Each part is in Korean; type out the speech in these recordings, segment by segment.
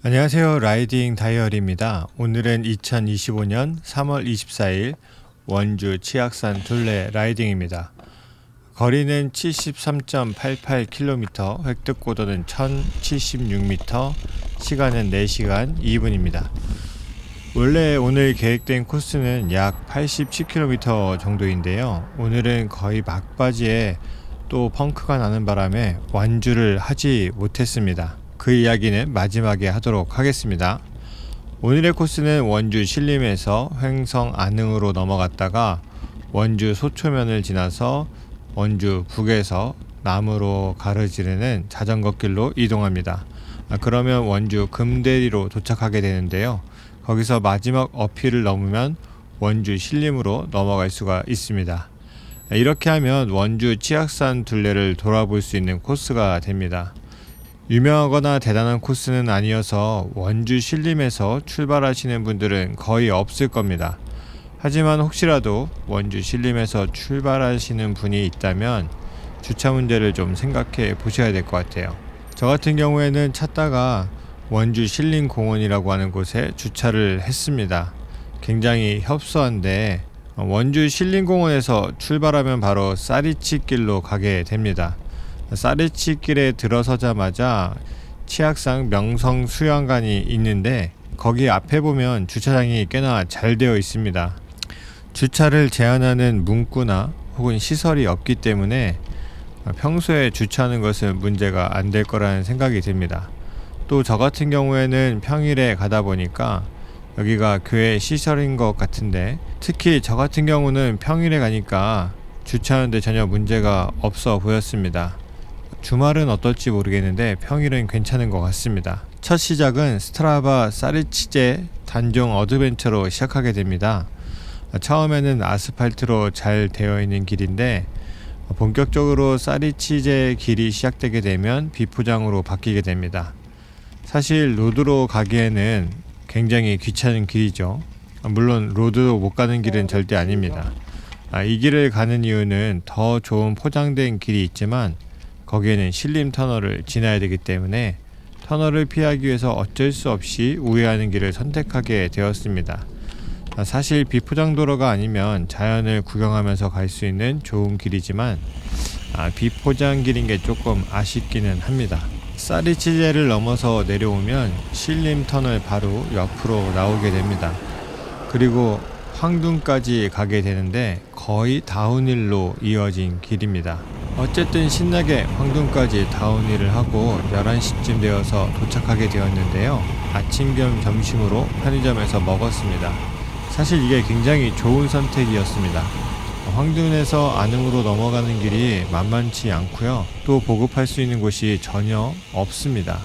안녕하세요. 라이딩 다이어리입니다. 오늘은 2025년 3월 24일 원주 치악산 둘레 라이딩입니다. 거리는 73.88km, 획득고도는 1076m, 시간은 4시간 2분입니다. 원래 오늘 계획된 코스는 약 87km 정도인데요. 오늘은 거의 막바지에 또 펑크가 나는 바람에 완주를 하지 못했습니다. 그 이야기는 마지막에 하도록 하겠습니다. 오늘의 코스는 원주 신림에서 횡성 안흥으로 넘어갔다가 원주 소초면을 지나서 원주 북에서 남으로 가로지르는 자전거 길로 이동합니다. 그러면 원주 금대리로 도착하게 되는데요. 거기서 마지막 어필을 넘으면 원주 신림으로 넘어갈 수가 있습니다. 이렇게 하면 원주 치악산 둘레를 돌아볼 수 있는 코스가 됩니다. 유명하거나 대단한 코스는 아니어서 원주 신림에서 출발하시는 분들은 거의 없을 겁니다. 하지만 혹시라도 원주 신림에서 출발하시는 분이 있다면 주차 문제를 좀 생각해 보셔야 될 것 같아요. 저 같은 경우에는 찾다가 원주 신림공원이라고 하는 곳에 주차를 했습니다. 굉장히 협소한데 원주 신림공원에서 출발하면 바로 쌀이치길로 가게 됩니다. 쌀이치길에 들어서자마자 치악산 명성 수영관이 있는데 거기 앞에 보면 주차장이 꽤나 잘 되어 있습니다. 주차를 제한하는 문구나 혹은 시설이 없기 때문에 평소에 주차하는 것은 문제가 안 될 거라는 생각이 듭니다. 또 저 같은 경우에는 평일에 가다 보니까 여기가 교회 시설인 것 같은데, 특히 저 같은 경우는 평일에 가니까 주차하는데 전혀 문제가 없어 보였습니다. 주말은 어떨지 모르겠는데 평일은 괜찮은 것 같습니다. 첫 시작은 스트라바 쌀이치제 단종 어드벤처로 시작하게 됩니다. 처음에는 아스팔트로 잘 되어 있는 길인데 본격적으로 쌀이치제 길이 시작되게 되면 비포장으로 바뀌게 됩니다. 사실 로드로 가기에는 굉장히 귀찮은 길이죠. 물론 로드로 못 가는 길은 절대 아닙니다. 이 길을 가는 이유는 더 좋은 포장된 길이 있지만 거기에는 신림 터널을 지나야 되기 때문에 터널을 피하기 위해서 어쩔 수 없이 우회하는 길을 선택하게 되었습니다. 사실 비포장도로가 아니면 자연을 구경하면서 갈 수 있는 좋은 길이지만 비포장 길인 게 조금 아쉽기는 합니다. 쌀이치제를 넘어서 내려오면 신림 터널 바로 옆으로 나오게 됩니다. 그리고 황둔까지 가게 되는데 거의 다운힐로 이어진 길입니다. 어쨌든 신나게 황둔까지 다운힐을 하고 11시쯤 되어서 도착하게 되었는데요. 아침 겸 점심으로 편의점에서 먹었습니다. 사실 이게 굉장히 좋은 선택이었습니다. 황둔에서 안흥으로 넘어가는 길이 만만치 않고요. 또 보급할 수 있는 곳이 전혀 없습니다.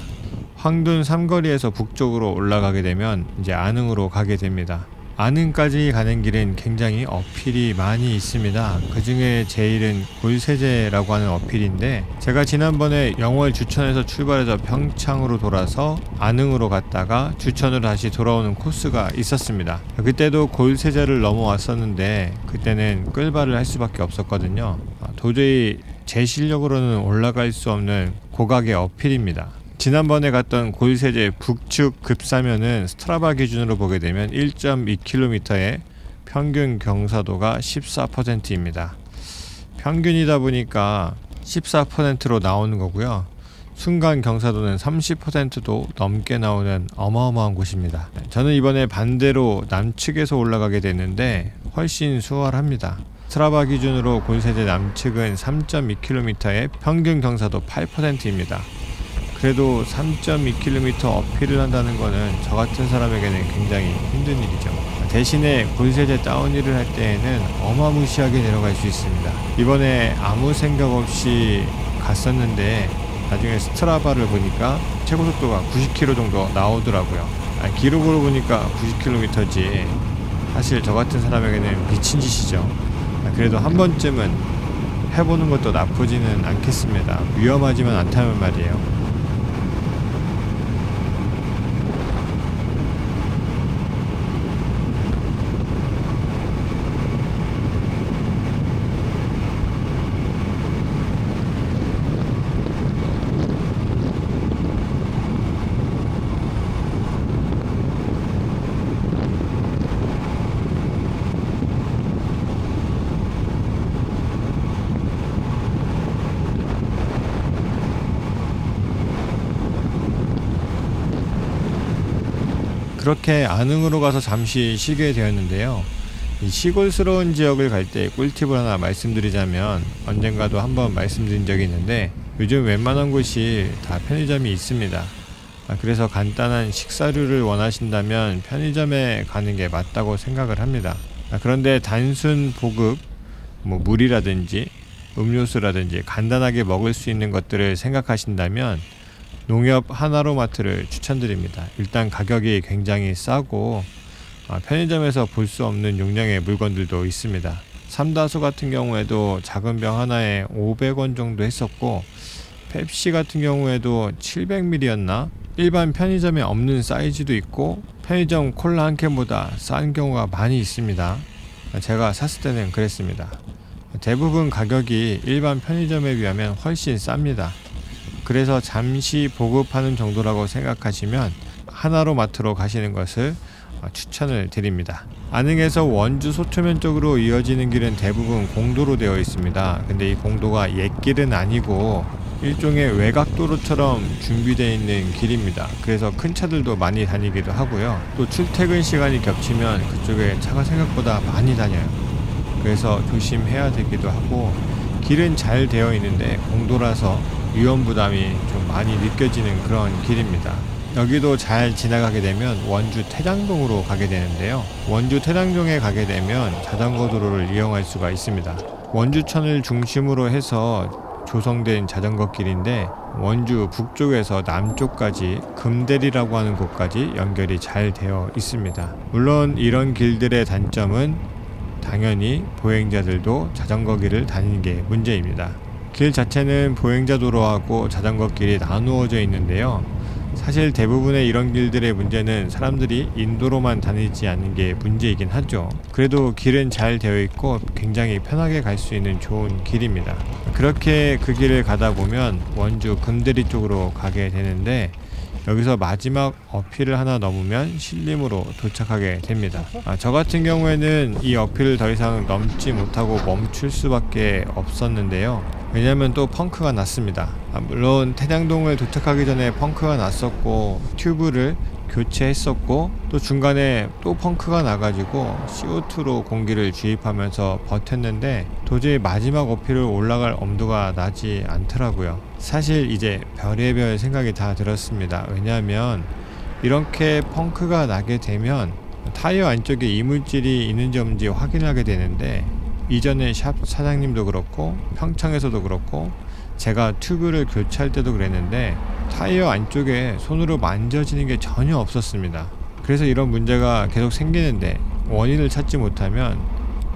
황둔 삼거리에서 북쪽으로 올라가게 되면 이제 안흥으로 가게 됩니다. 안흥까지 가는 길은 굉장히 어필이 많이 있습니다. 그 중에 제일은 골세제라고 하는 어필인데, 제가 지난번에 영월 주천에서 출발해서 평창으로 돌아서 안흥으로 갔다가 주천으로 다시 돌아오는 코스가 있었습니다. 그때도 골세제를 넘어왔었는데 그때는 끌발을 할 수밖에 없었거든요. 도저히 제 실력으로는 올라갈 수 없는 고각의 어필입니다. 지난번에 갔던 골세제 북측 급사면은 스트라바 기준으로 보게 되면 1.2km의 평균 경사도가 14%입니다. 평균이다 보니까 14%로 나오는 거고요. 순간 경사도는 30%도 넘게 나오는 어마어마한 곳입니다. 저는 이번에 반대로 남측에서 올라가게 됐는데 훨씬 수월합니다. 스트라바 기준으로 골세제 남측은 3.2km의 평균 경사도 8%입니다. 그래도 3.2km 어필을 한다는 거는 저 같은 사람에게는 굉장히 힘든 일이죠. 대신에 골세제 다운힐을 할 때에는 어마무시하게 내려갈 수 있습니다. 이번에 아무 생각 없이 갔었는데 나중에 스트라바를 보니까 최고 속도가 90km 정도 나오더라고요. 기록으로 보니까 90km지 사실 저 같은 사람에게는 미친 짓이죠. 그래도 한 번쯤은 해보는 것도 나쁘지는 않겠습니다. 위험하지만 않다면 말이에요. 그렇게 안흥으로 가서 잠시 쉬게 되었는데요. 이 시골스러운 지역을 갈 때 꿀팁을 하나 말씀드리자면, 언젠가도 한번 말씀드린 적이 있는데 요즘 웬만한 곳이 다 편의점이 있습니다. 그래서 간단한 식사류를 원하신다면 편의점에 가는 게 맞다고 생각을 합니다. 그런데 단순 보급, 물이라든지 음료수라든지 간단하게 먹을 수 있는 것들을 생각하신다면 농협 하나로마트를 추천드립니다. 일단 가격이 굉장히 싸고 편의점에서 볼 수 없는 용량의 물건들도 있습니다. 삼다수 같은 경우에도 작은 병 하나에 500원 정도 했었고, 펩시 같은 경우에도 700ml였나? 일반 편의점에 없는 사이즈도 있고 편의점 콜라 한 캔보다 싼 경우가 많이 있습니다. 제가 샀을 때는 그랬습니다. 대부분 가격이 일반 편의점에 비하면 훨씬 쌉니다. 그래서 잠시 보급하는 정도라고 생각하시면 하나로마트로 가시는 것을 추천을 드립니다. 안흥에서 원주 소초면 쪽으로 이어지는 길은 대부분 공도로 되어 있습니다. 근데 이 공도가 옛길은 아니고 일종의 외곽도로처럼 준비되어 있는 길입니다. 그래서 큰 차들도 많이 다니기도 하고요. 또 출퇴근 시간이 겹치면 그쪽에 차가 생각보다 많이 다녀요. 그래서 조심해야 되기도 하고, 길은 잘 되어 있는데 공도라서 위험 부담이 좀 많이 느껴지는 그런 길입니다. 여기도 잘 지나가게 되면 원주 태장동으로 가게 되는데요. 원주 태장동에 가게 되면 자전거 도로를 이용할 수가 있습니다. 원주천을 중심으로 해서 조성된 자전거 길인데 원주 북쪽에서 남쪽까지 금대리라고 하는 곳까지 연결이 잘 되어 있습니다. 물론 이런 길들의 단점은 당연히 보행자들도 자전거 길을 다니는 게 문제입니다. 길 자체는 보행자 도로하고 자전거 길이 나누어져 있는데요. 사실 대부분의 이런 길들의 문제는 사람들이 인도로만 다니지 않는 게 문제이긴 하죠. 그래도 길은 잘 되어 있고 굉장히 편하게 갈 수 있는 좋은 길입니다. 그렇게 그 길을 가다 보면 원주 금대리 쪽으로 가게 되는데, 여기서 마지막 어필을 하나 넘으면 신림으로 도착하게 됩니다. 저 같은 경우에는 이 어필을 더 이상 넘지 못하고 멈출 수밖에 없었는데요. 왜냐면 또 펑크가 났습니다. 물론 태장동을 도착하기 전에 펑크가 났었고 튜브를 교체했었고, 또 중간에 또 펑크가 나가지고 CO2로 공기를 주입하면서 버텼는데 도저히 마지막 어필을 올라갈 엄두가 나지 않더라고요. 사실 이제 별의별 생각이 다 들었습니다. 왜냐하면 이렇게 펑크가 나게 되면 타이어 안쪽에 이물질이 있는지 없는지 확인하게 되는데, 이전에 샵 사장님도 그렇고 평창에서도 그렇고 제가 튜브를 교체할 때도 그랬는데 타이어 안쪽에 손으로 만져지는 게 전혀 없었습니다. 그래서 이런 문제가 계속 생기는데 원인을 찾지 못하면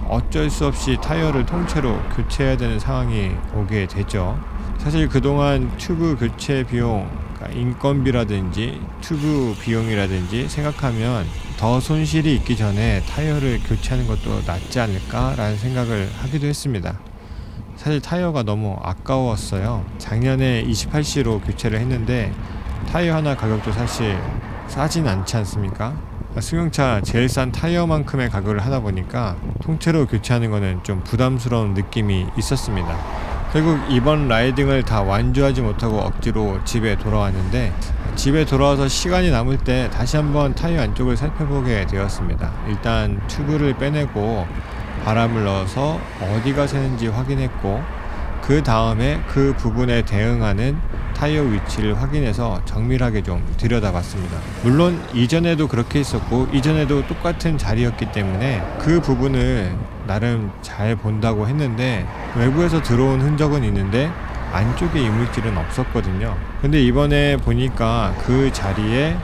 어쩔 수 없이 타이어를 통째로 교체해야 되는 상황이 오게 되죠. 사실 그동안 튜브 교체 비용, 그러니까 인건비라든지 튜브 비용이라든지 생각하면 더 손실이 있기 전에 타이어를 교체하는 것도 낫지 않을까라는 생각을 하기도 했습니다. 사실 타이어가 너무 아까웠어요. 작년에 28C로 교체를 했는데 타이어 하나 가격도 사실 싸진 않지 않습니까? 승용차 제일 싼 타이어만큼의 가격을 하다 보니까 통째로 교체하는 거는 좀 부담스러운 느낌이 있었습니다. 결국 이번 라이딩을 다 완주하지 못하고 억지로 집에 돌아왔는데, 집에 돌아와서 시간이 남을 때 다시 한번 타이어 안쪽을 살펴보게 되었습니다. 일단 튜브를 빼내고 바람을 넣어서 어디가 새는지 확인했고, 그 다음에 그 부분에 대응하는 타이어 위치를 확인해서 정밀하게 좀 들여다봤습니다. 물론 이전에도 그렇게 했었고 이전에도 똑같은 자리였기 때문에 그 부분을 나름 잘 본다고 했는데 외부에서 들어온 흔적은 있는데 안쪽에 이물질은 없었거든요. 근데 이번에 보니까 그 자리에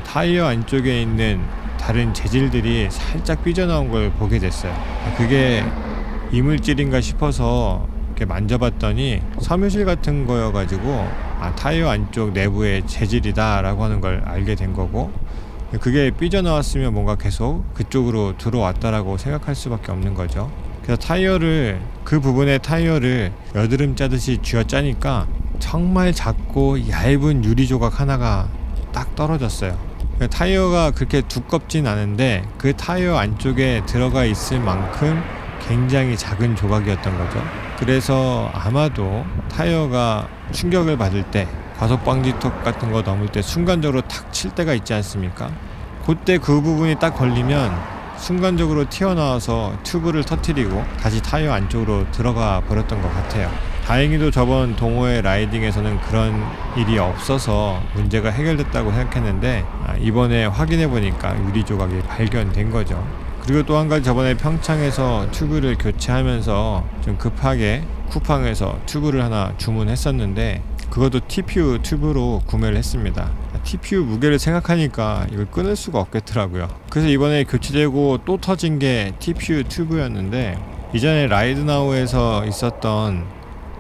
타이어 안쪽에 있는 다른 재질들이 살짝 삐져나온 걸 보게 됐어요. 그게 이물질인가 싶어서 이렇게 만져봤더니 섬유질 같은 거여가지고 타이어 안쪽 내부의 재질이다 라고 하는 걸 알게 된 거고, 그게 삐져나왔으면 뭔가 계속 그쪽으로 들어왔다라고 생각할 수밖에 없는 거죠. 그래서 그 부분의 타이어를 여드름 짜듯이 쥐어짜니까 정말 작고 얇은 유리 조각 하나가 딱 떨어졌어요. 타이어가 그렇게 두껍진 않은데 그 타이어 안쪽에 들어가 있을 만큼 굉장히 작은 조각이었던 거죠. 그래서 아마도 타이어가 충격을 받을 때 과속 방지턱 같은 거 넘을 때 순간적으로 탁 칠 때가 있지 않습니까? 그때 그 부분이 딱 걸리면 순간적으로 튀어나와서 튜브를 터뜨리고 다시 타이어 안쪽으로 들어가 버렸던 것 같아요. 다행히도 저번 동호회 라이딩에서는 그런 일이 없어서 문제가 해결됐다고 생각했는데 이번에 확인해 보니까 유리 조각이 발견된 거죠. 그리고 또 한 가지, 저번에 평창에서 튜브를 교체하면서 좀 급하게 쿠팡에서 튜브를 하나 주문했었는데 그것도 TPU 튜브로 구매를 했습니다. TPU 무게를 생각하니까 이걸 끊을 수가 없겠더라고요. 그래서 이번에 교체되고 또 터진 게 TPU 튜브였는데, 이전에 라이드나우에서 있었던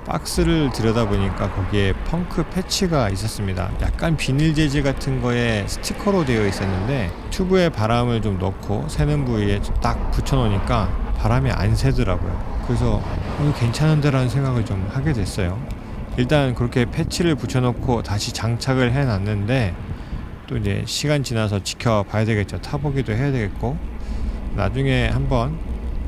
박스를 들여다보니까 거기에 펑크 패치가 있었습니다. 약간 비닐 재질 같은 거에 스티커로 되어 있었는데 튜브에 바람을 좀 넣고 새는 부위에 딱 붙여놓으니까 바람이 안 새더라고요. 그래서 이거 괜찮은데 라는 생각을 좀 하게 됐어요. 일단 그렇게 패치를 붙여놓고 다시 장착을 해놨는데 또 이제 시간 지나서 지켜봐야 되겠죠. 타보기도 해야 되겠고, 나중에 한번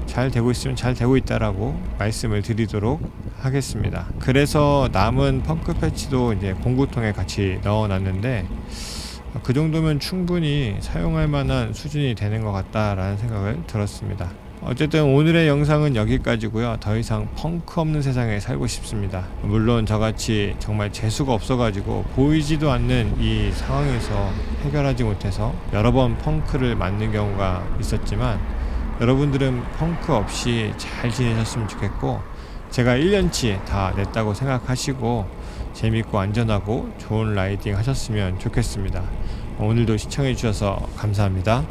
잘 되고 있으면 잘 되고 있다라고 말씀을 드리도록 하겠습니다. 그래서 남은 펑크 패치도 이제 공구통에 같이 넣어놨는데 그 정도면 충분히 사용할 만한 수준이 되는 것 같다라는 생각을 들었습니다. 어쨌든 오늘의 영상은 여기까지고요. 더 이상 펑크 없는 세상에 살고 싶습니다. 물론 저같이 정말 재수가 없어가지고 보이지도 않는 이 상황에서 해결하지 못해서 여러 번 펑크를 맞는 경우가 있었지만, 여러분들은 펑크 없이 잘 지내셨으면 좋겠고, 제가 1년치 다 냈다고 생각하시고 재밌고 안전하고 좋은 라이딩 하셨으면 좋겠습니다. 오늘도 시청해 주셔서 감사합니다.